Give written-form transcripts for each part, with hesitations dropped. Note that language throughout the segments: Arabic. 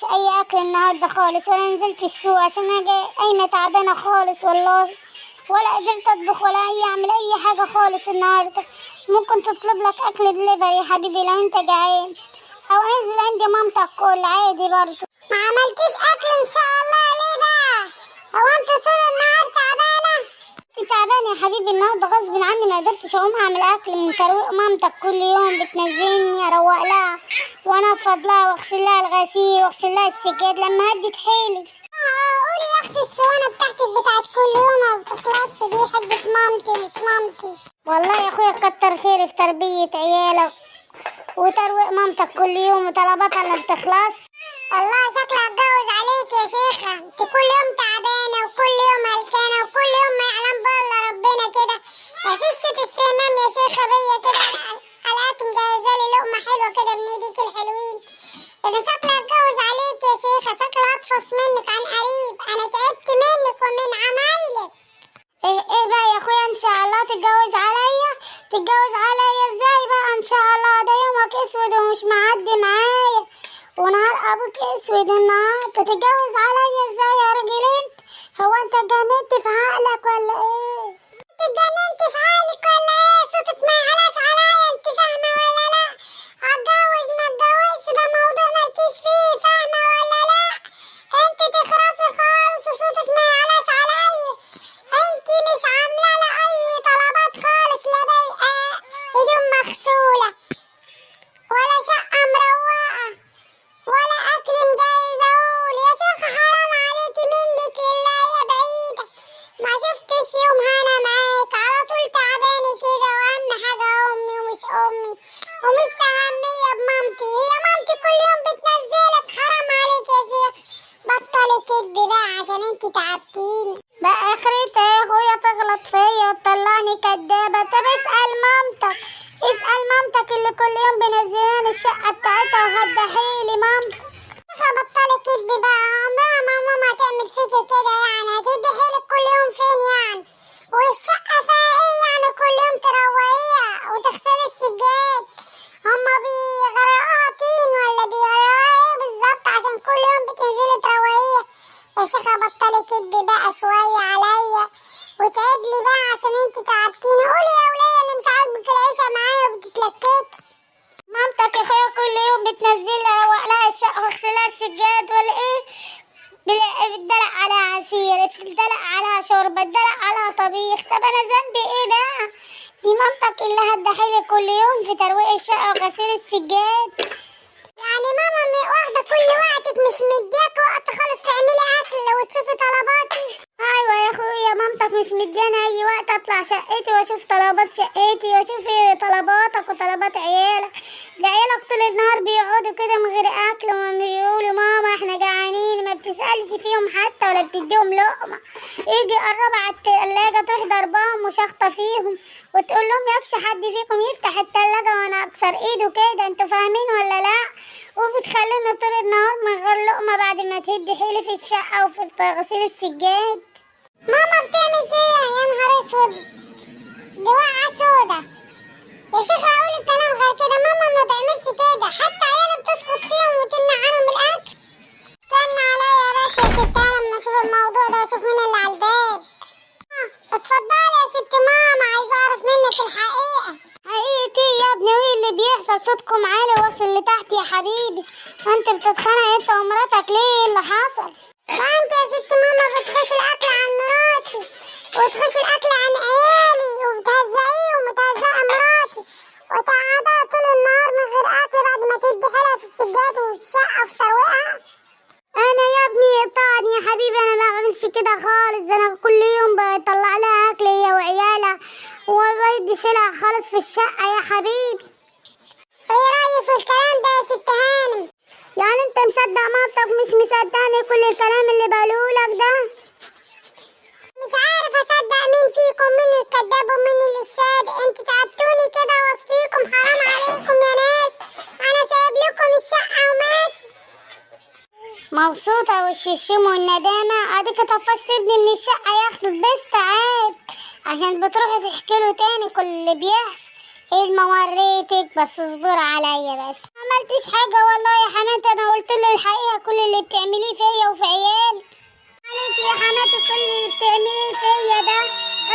عملتش اي اكل النهارده خالص، ولا نزلت السوق عشان انا قايمه تعبانه خالص والله، ولا قدرت اطبخ ولا اعمل اي حاجه خالص النهارده. ممكن تطلب لك اكل دليفري يا حبيبي لو انت جعان، او انزل عند مامتك كل عادي برضه. ما عملتيش اكل ان شاء الله ليه بقى؟ هو انت طول النهار تعبانه؟ تعبانه يا حبيبي النهارده غصب عني، ما قدرتش اقوم اعمل اكل من ترويق مامتك كل يوم بتنزلني اروق لها وانفض لها واغسل لها الغسيل واغسل لها السجاد لما هدت حيلي. قولي يا اختي الصوانه بتاعتك بتاعت كل يوم ما بتخلصش دي، حبة مامتي مش مامتي. والله يا اخويا كتر خيري في تربيه عيالك وترويق مامتك كل يوم وطلباتها اللي بتخلص. الله شكلها اتجوز عليك يا شيخه، انت كل يوم تعبانه وكل يوم هلكانه وكل يوم ما يعلم بالله ربنا كده، مفيش استهمام يا شيخه بيا كده. حلقات مجهزالي لقمه حلوه كده من ايديك الحلوين. انا شكلها اتجوز عليك يا شيخه، شكلها اطفش منك عن قريب، انا تعبت منك ومن عمايلك. ايه بقى يا اخويا ان شاء الله تتجوز عليا؟ تتجوز عليا ازاي بقى ان شاء الله؟ ده يومك اسود ومش معدي معايا، ونهار ابوك اسود النهار. تتجوز عليا ازاي يا راجل انت؟ هو انت اتجننت في عقلك ولا ايه؟ اتجننت في عقلك ولا ايه؟ صوتك ما يعلاش عليا، انت فاهمه ولا لا؟ اتجوز ما اتجوزش ده موضوع مالكيش فيه، فاهمه ولا لا؟ انت تخرسي خالص وصوتك ما يعلاش عليا، انت مش عامله لا اي طلبات خالص، لا ضايقه هدوم مغسوله ولا شقه مروقه ولا اكل مجهز اقول. يا شيخه حرام عليكي منك لله يا بعيده، ما شفتش يوم هنا معاك، على طول تعبانه كده، واهم حاجه امي ومش امي ومستهميه بمامتي. هي مامتي كل يوم بتنزلك، حرام عليك يا شيخ، بطلي كدب بقى عشان انت تعبتيني بقى. اخرتها يا اخويا تغلط فيا وتطلعني كدابه. طب اسال مامتك، اسال مامتك اللي كل يوم بنزلاني الشقه بتاعتها وهدحيلي مامتك. بطلي كدب بقى، عمرها ما ماما تعمل فيكي كده يعني، هتدحيلك كل يوم فين يعني؟ والشقه فيها ايه يعني كل يوم تروقيها وتغسلي السجاد؟ هما بيغرقوها طين ولا بيغرقوها ايه بالظبط عشان كل يوم بتنزلي تروقيها؟ يا شيخه بطلي كدب بقى شويه عليا وتعدلي بقى عشان انت تعبتيني. قولي يا وليه اللي مش عاجبك العيشه معايا وبتتلككي. مامتك يا اخويا كل يوم بتنزلها وقلها الشقه واغسلها السجاد ولا ايه؟ بتدلق على عصير، بتدلق على شوربه، بتدلق على طبيخ. طب انا ذنبي ايه بقى؟ دي مامتك اللي هتضحيلي كل يوم في ترويق الشقه وغسيل السجاد. يعني ماما واخده كل وقتك، مش مدياك وقت خالص تعملي اكل وتشوفي طلباتي؟ ايوه يا اخويا مامتك مش مدياني اي وقت اطلع شقتي واشوف طلبات شقتي واشوف طلباتك وطلبات عيالك. ده عيالك طول النهار بيقعدوا كده من غير اكل ويقولوا ماما احنا جعانين، ما بتسالش فيهم حتى ولا بتديهم لقمه. يجي يقرب على التلاجه تروح ضرباهم وشخطه فيهم وتقول لهم يكش حد فيكم يفتح التلاجه وانا اكسر ايده كده، انتوا فاهمين ولا لا؟ وبتخلينا طول النهار من غير لقمه بعد ما تهدي حيلي في الشقه وفي غسيل السجاد. ماما بتعمل كده يا نهار اسود، دي واقعه سودا. يا شيخه اقولك كلام غير كده، ماما ما تعملش كده، حتى عيالها بتسكت فيهم وتمنع عنهم الاكل. استنى عليا بس يا ست لما اشوف الموضوع ده واشوف مين اللي على الباب. اتفضلي يا ست ماما، عايزه اعرف منك الحقيقه. حقيقتي يا ابني وايه اللي بيحصل؟ صوتكم عالي واصل لتحت يا حبيبي، انت بتتخانق انت ومراتك ليه؟ ايه اللي حصل؟ فانت يا ست ماما بتخش الاكل عن مراتي وتخش الاكل عن عيالي وبتهزقيهم وتهزقي مراتي وتقعدها طول النهار من غير اكل بعد ما تدي حيلها في السجاد والشقه في ترويقها. انا يا ابني يقطعني يا حبيبي، انا ما بعملش كده خالص، ده انا كل يوم بطلع لها اكل هي وعيالها وما بديش لها خالص في الشقه يا حبيبي. ايه رايك في الكلام ده يا ست هانم؟ يعني انت مصدق مامتك مش مصدقني كل الكلام اللي بقولهولك ده؟ مش عارف اصدق مين فيكم، مين الكداب ومين اللي الصادق. انتوا تعبتوني كده وصفيكم، حرام عليكم يا ناس، انا سايب لكم الشقه وماشي. مبسوطه والششم والندامه؟ اديك طفشت ابني من الشقه ياخد بس عاد عشان بتروحي تحكي له تاني كل اللي بيحصل. ما وريتك، بس اصبر عليا بس. ما عملتش حاجة والله يا حماتي، انا قلت له الحقيقة كل اللي بتعمليه فيا وفي عيالي. عليكي يا حماتي كل اللي بتعمليه فيا ده،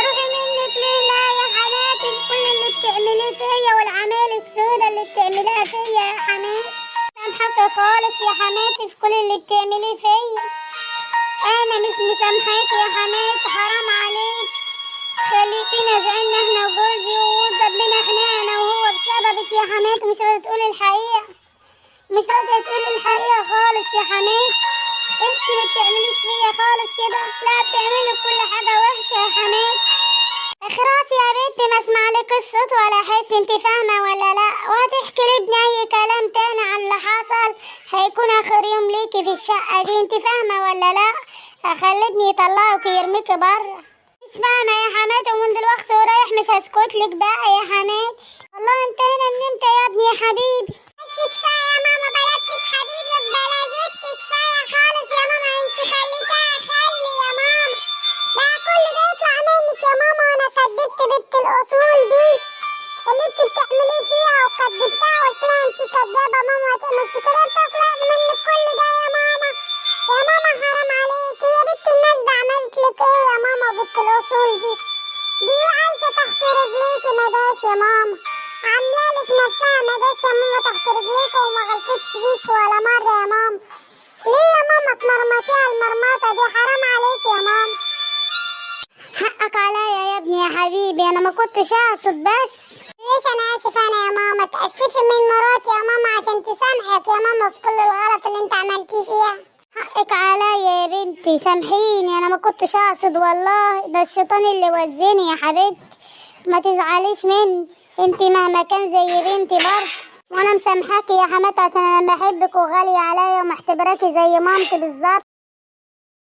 روحي منك لله يا حماتي، كل اللي بتعمليه فيا والعمال السودة اللي بتعمليها فيا يا حماتي. سامحاكي خالص يا حماتي في كل اللي بتعمليه فيا. انا مش مسامحاكي يا حماتي، حرام عليك. خليتينا زعلنا احنا وجوزي ووضب لنا خناقه انا وهو بسببك يا حماتي. مش راضيه تقولي الحقيقه، مش راضيه تقولي الحقيقه خالص يا حماتي. انتي ما بتعمليش فيا خالص كده، لا بتعملي كل حاجه وحشه يا حماتي. اخراتي يا بنتي ما اسمع لك الصوت ولا احس، انت فاهمه ولا لا؟ وهتحكي لابني اي كلام تاني عن اللي حصل هيكون اخر يوم ليكي في الشقه دي، انت فاهمه ولا لا؟ خلتني يطلعك ويرميكي بره. مش فاهمه يا حماتي، ومن دلوقتي ورايح مش هسكتلك بقى يا حماتي. والله انتهينا من امتى يا ابني يا حبيبي؟ بس كفايه يا ماما، بلاش حبيبي بلا زفت، كفايه خالص يا ماما، انت خليتها خلي يا ماما. لا كل ده يطلع منك يا ماما، وانا كدبت بنت الاصول دي اللي انت بتعمليه فيها وكدبتها وقلت لها انت كدابه ماما، مش كده تطلع منك كل ده يا ماما. يا ماما حرام عليكي يا بنت الناس، ده عملت لك ايه يا ماما بنت الاصول دي عايشه تحت رجليكي نداس يا ماما، عاملالك نفسها نداس يا ماما تحت رجليكي وما غلطتش فيكي ولا مره يا ماما. ليه يا ماما تمرمطيها المرمطه دي؟ حرام عليكي يا ماما. حقك عليا يا ابني يا حبيبي، انا ما كنتش اقصد. بس ليش انا اسف انا يا ماما؟ تاسفي من مراتي يا ماما عشان تسامحك يا ماما في كل الغلط اللي انت عملتيه فيها. حقك عليا يا بنتي، سامحيني انا ما كنتش اقصد والله، ده الشيطان اللي وزني يا حبيبتي. ما تزعليش مني، انت مهما كان زي بنتي برضه، وانا مسامحاكي يا حماتي عشان انا بحبك وغالية عليا ومعتبراكي زي مامتي بالظبط.